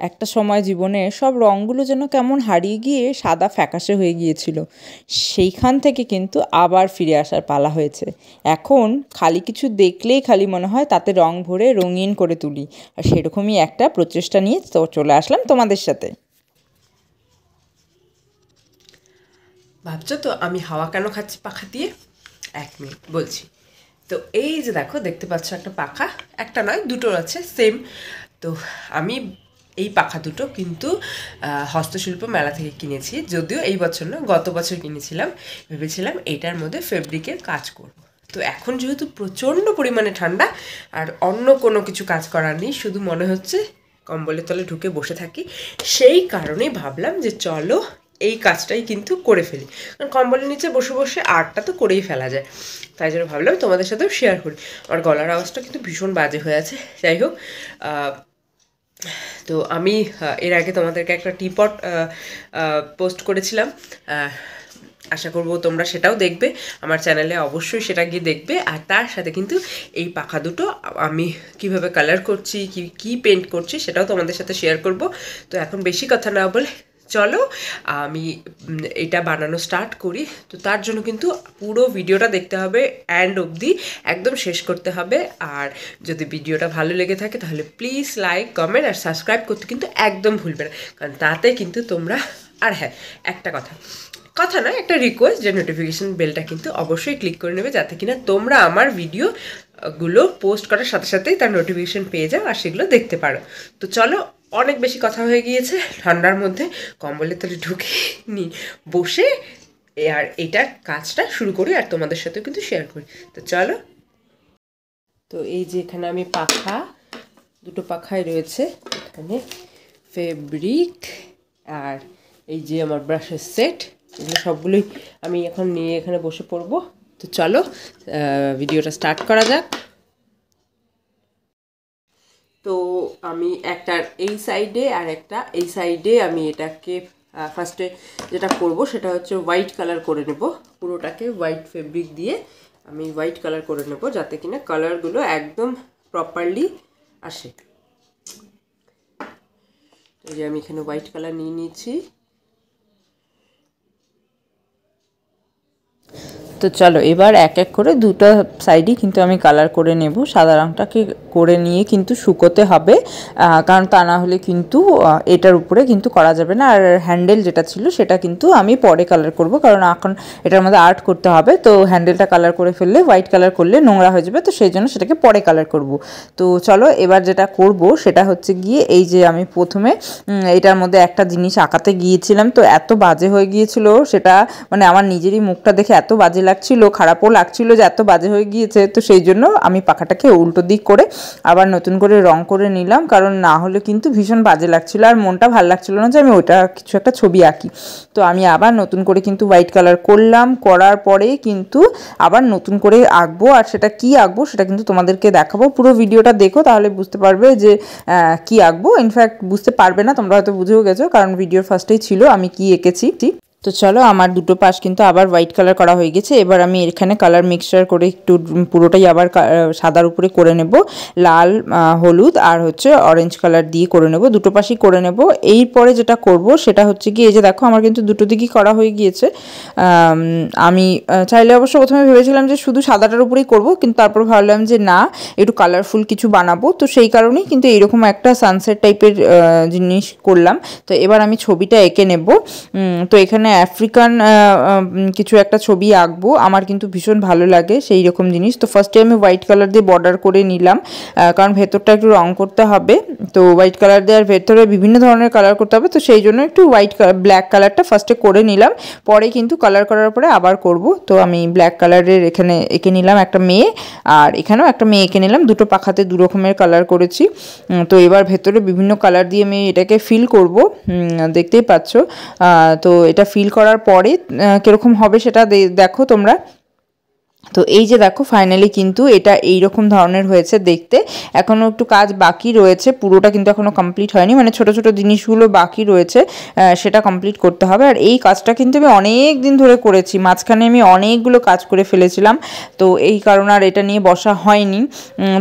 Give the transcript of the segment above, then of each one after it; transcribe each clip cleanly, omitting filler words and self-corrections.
একটা সময় জীবনে সব রঙগুলো যেন কেমন হারিয়ে গিয়ে সাদা ফ্যাকাশে হয়ে গিয়েছিল। সেইখান থেকে কিন্তু আবার ফিরে আসার পালা হয়েছে। এখন খালি কিছু দেখলেই খালি মনে হয় তাতে রং ভরে রঙিন করে তুলি। আর সেরকমই একটা প্রচেষ্টা নিয়ে তো চলে আসলাম তোমাদের সাথে। ভাবছো তো আমি হাওয়া কেন খাচ্ছি পাখা দিয়ে? 1 মিনিট বলছি। তো এই যে দেখো, দেখতে পাচ্ছ একটা পাখা, একটা নয় দুটো আছে সেম। তো আমি এই পাখা দুটো কিন্তু হস্তশিল্প মেলা থেকে কিনেছি, যদিও এই বছর না, গত বছর কিনেছিলাম। ভেবেছিলাম এটার মধ্যে ফেব্রিকের কাজ করব। তো এখন যেহেতু প্রচণ্ড পরিমাণে ঠান্ডা আর অন্য কোনো কিছু কাজ করার নেই, শুধু মনে হচ্ছে কম্বলের তলে ঢুকে বসে থাকি, সেই কারণেই ভাবলাম যে চলো এই কাজটাই কিন্তু করে ফেলি। কারণ কম্বলের নিচে বসে বসে আর্টটা তো করেই ফেলা যায়, তাই জন্য ভাবলাম তোমাদের সাথেও শেয়ার করি। আমার গলার আওয়াজটা কিন্তু ভীষণ বাজে হয়ে আছে। যাই হোক, তো আমি এর আগে তোমাদেরকে একটা টিপট পোস্ট করেছিলাম, আশা করবো তোমরা সেটাও দেখবে আমার চ্যানেলে, অবশ্যই সেটা গিয়ে দেখবে। আর তার সাথে কিন্তু এই পাখা দুটো আমি কিভাবে কালার করছি, কি পেন্ট করছি সেটাও তোমাদের সাথে শেয়ার করব। তো এখন বেশি কথা না বলে চলো আমি এটা বানানো স্টার্ট করি। তো তার জন্য কিন্তু পুরো ভিডিওটা দেখতে হবে, এন্ড অবধি একদম শেষ করতে হবে। আর যদি ভিডিওটা ভালো লেগে থাকে তাহলে প্লিজ লাইক, কমেন্ট আর সাবস্ক্রাইব করতে কিন্তু একদম ভুলবে না, কারণ তাতে কিন্তু তোমরা, আর হ্যাঁ একটা কথা নয়, একটা রিকোয়েস্ট, যে নোটিফিকেশান বেলটা কিন্তু অবশ্যই ক্লিক করে নেবে, যাতে কিনা তোমরা আমার ভিডিওগুলো পোস্ট করার সাথে সাথেই তার নোটিফিকেশান পেয়ে যাও আর সেগুলো দেখতে পারো। তো চলো, অনেক বেশি কথা হয়ে গিয়েছে, ঠান্ডার মধ্যে কম্বলের তলে ঢুকে বসে আর এটার কাজটা শুরু করি আর তোমাদের সাথেও কিন্তু শেয়ার করি। তো চলো। তো এই যে এখানে আমি দুটো পাখাই রয়েছে, এখানে ফেব্রিক আর এই যে আমার ব্রাশের সেট, এগুলো সবগুলোই আমি এখন নিয়ে এখানে বসে পড়বো। তো চলো ভিডিওটা স্টার্ট করা যাক। তো আমি একটার এই সাইডে আর একটা এই সাইডে আমি এটাকে ফার্স্টে যেটা করব সেটা হচ্ছে হোয়াইট কালার করে নেব। পুরোটাকে হোয়াইট ফেব্রিক দিয়ে আমি হোয়াইট কালার করে নেব, যাতে কিনা কালারগুলো একদম প্রপারলি আসে। এই যে আমি এখানে হোয়াইট কালার নিয়ে নিয়েছি। তো চলো এবার এক এক করে দুটো সাইডই কিন্তু আমি কালার করে নেব। সাদা রঙটাকে করে নিয়ে কিন্তু শুকোতে হবে, কারণ তা না হলে কিন্তু এটার উপরে কিন্তু করা যাবে না। আর হ্যান্ডেল যেটা ছিল সেটা কিন্তু আমি পরে কালার করব, কারণ এখন এটার মধ্যে আর্ট করতে হবে। তো হ্যান্ডেলটা কালার করে ফেললে, হোয়াইট কালার করলে নোংরা হয়ে যাবে, তো সেই জন্য সেটাকে পরে কালার করব। তো চলো এবার যেটা করব সেটা হচ্ছে গিয়ে, এই যে আমি প্রথমে এটার মধ্যে একটা জিনিস আঁকাতে গিয়েছিলাম, তো এত বাজে হয়ে গিয়েছিল সেটা, মানে আমার নিজেরই মুখটা দেখে এত বাজে লাগছিল, খারাপও লাগছিল যে এত বাজে হয়ে গিয়েছে। তো সেই জন্য আমি পাখাটাকে উল্টো দিক করে আবার নতুন করে রং করে নিলাম, কারণ না হলে কিন্তু ভীষণ বাজে লাগছিল আর মনটা ভালো লাগছিল না যে আমি ওইটা কিছু একটা ছবি আঁকি। তো আমি আবার নতুন করে কিন্তু হোয়াইট কালার করলাম, করার পরে কিন্তু আবার নতুন করে আঁকবো। আর সেটা কি আঁকবো সেটা কিন্তু তোমাদেরকে দেখাবো, পুরো ভিডিওটা দেখো তাহলে বুঝতে পারবে যে কি আঁকবো। ইনফ্যাক্ট বুঝতে পারবে না, তোমরা হয়তো বুঝেও গেছো, কারণ ভিডিওর ফার্স্টেই ছিল আমি কি এঁকেছি। তো চলো আমার দুটো পাশ কিন্তু আবার হোয়াইট কালার করা হয়ে গেছে। এবার আমি এখানে কালার মিক্সচার করে একটু পুরোটাই আবার সাদার উপরে করে নেব, লাল, হলুদ আর হচ্ছে অরেঞ্জ কালার দিয়ে করে নেব, দুটো পাশই করে নেব। এরপরে যেটা করব সেটা হচ্ছে কি, এই যে দেখো আমার কিন্তু দুটো দিকই করা হয়ে গিয়েছে। আমি চাইলে অবশ্য প্রথমে ভেবেছিলাম যে শুধু সাদাটার উপরেই করব, কিন্তু তারপর ভাবলাম যে না, একটু কালারফুল কিছু বানাবো, তো সেই কারণেই কিন্তু এইরকম একটা সানসেট টাইপের জিনিস করলাম। তো এবার আমি ছবিটা এঁকে নেব। তো এখানে আফ্রিকান কিছু একটা ছবি আঁকবো, আমার কিন্তু ভীষণ ভালো লাগে সেই রকম জিনিস। তো ফার্স্টে আমি হোয়াইট কালার দিয়ে বর্ডার করে নিলাম, কারণ ভেতরটা একটু রং করতে হবে। তো হোয়াইট কালার দিয়ে আর ভেতরে বিভিন্ন ধরনের কালার করতে হবে, তো সেই জন্য একটু হোয়াইট কালার, ব্ল্যাক কালারটা ফার্স্টে করে নিলাম, পরে কিন্তু কালার করার পরে আবার করব। তো আমি ব্ল্যাক কালারের এখানে এঁকে নিলাম একটা মেয়ে, আর এখানেও একটা মেয়ে এঁকে নিলাম, দুটো পাখাতে দু রকমের কালার করেছি। তো এবার ভেতরে বিভিন্ন কালার দিয়ে আমি এটাকে ফিল করব, দেখতেই পাচ্ছ। তো এটা ফিল করার পরে কীরকম হবে সেটা দেখো তোমরা। তো এই যে দেখো ফাইনালি কিন্তু এটা এই রকম ধরনের হয়েছে দেখতে। এখনও একটু কাজ বাকি রয়েছে, পুরোটা কিন্তু এখনও কমপ্লিট হয়নি, মানে ছোট ছোট জিনিসগুলো বাকি রয়েছে, সেটা কমপ্লিট করতে হবে। আর এই কাজটা কিন্তু আমি অনেক দিন ধরে করেছি, মাঝখানে আমি অনেকগুলো কাজ করে ফেলেছিলাম, তো এই কারণে আর এটা নিয়ে বসা হয়নি।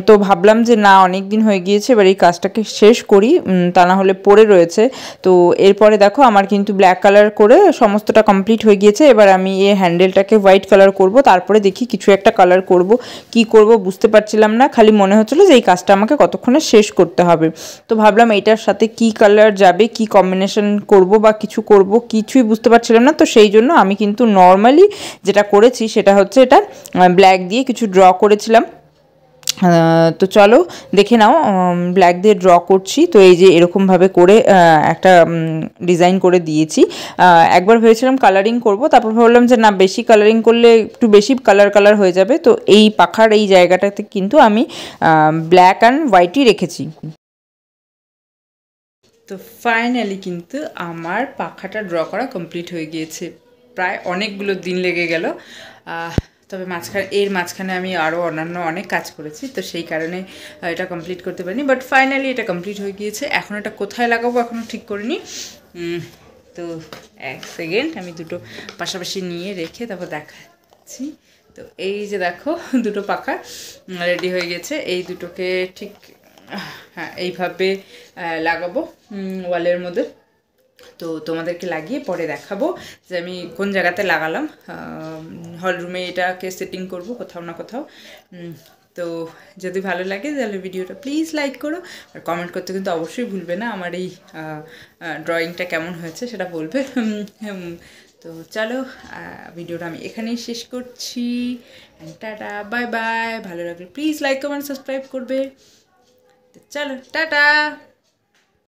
তো ভাবলাম যে না, অনেক দিন হয়ে গিয়েছে, এবার এই কাজটাকে শেষ করি, তা না হলে পড়ে রয়েছে। তো এরপরে দেখো আমার কিন্তু ব্ল্যাক কালার করে সমস্তটা কমপ্লিট হয়ে গিয়েছে। এবার আমি এই হ্যান্ডেলটাকে হোয়াইট কালার করব, তারপরে দেখি কিছু একটা কালার করব, কি করব বুঝতে পারছিলাম না, খালি মনে হচ্ছিলো যে এই কাজটা আমাকে কতক্ষণে শেষ করতে হবে। তো ভাবলাম এইটার সাথে কি কালার যাবে, কি কম্বিনেশন করব বা কিছু করব, কিছুই বুঝতে পারছিলাম না। তো সেই জন্য আমি কিন্তু নর্মালি যেটা করেছি সেটা হচ্ছে এটা ব্ল্যাক দিয়ে কিছু ড্র করেছিলাম। তো চলো দেখে নাও, ব্ল্যাক দিয়ে ড্র করছি। তো এই যে এরকমভাবে করে একটা ডিজাইন করে দিয়েছি। একবার ভেবেছিলাম কালারিং করব, তারপর ভাবলাম যে না, বেশি কালারিং করলে একটু বেশি কালার হয়ে যাবে। তো এই পাখার এই জায়গাটাতে কিন্তু আমি ব্ল্যাক অ্যান্ড হোয়াইটই রেখেছি। তো ফাইনালি কিন্তু আমার পাখাটা ড্র করা কমপ্লিট হয়ে গিয়েছে, প্রায় অনেকগুলো দিন লেগে গেল। তবে মাঝখানে আমি আরও অন্যান্য অনেক কাজ করেছি, তো সেই কারণে এটা কমপ্লিট করতে পারিনি, বাট ফাইনালি এটা কমপ্লিট হয়ে গিয়েছে। এখন এটা কোথায় লাগাবো এখনও ঠিক করিনি। তো এক সেকেন্ড আমি দুটো পাশাপাশি নিয়ে রেখে তারপর দেখাচ্ছি। তো এই যে দেখো দুটো পাখা রেডি হয়ে গেছে, এই দুটোকে ঠিক হ্যাঁ এইভাবে লাগাবো ওয়ালের মধ্যে। তো তোমাদেরকে লাগিয়ে পরে দেখাবো যে আমি কোন জায়গাতে লাগালাম। হল রুমে এটাকে সেটিং করব কোথাও না কোথাও। তো যদি ভালো লাগে তাহলে ভিডিওটা প্লিজ লাইক করো, আর কমেন্ট করতে কিন্তু অবশ্যই ভুলবে না, আমার এই ড্রয়িংটা কেমন হয়েছে সেটা বলবে। তো চলো ভিডিওটা আমি এখানেই শেষ করছি। Tata, bye bye. ভালো লাগলে প্লিজ লাইক কমেন্ট সাবস্ক্রাইব করবে। তো চলো টাটা।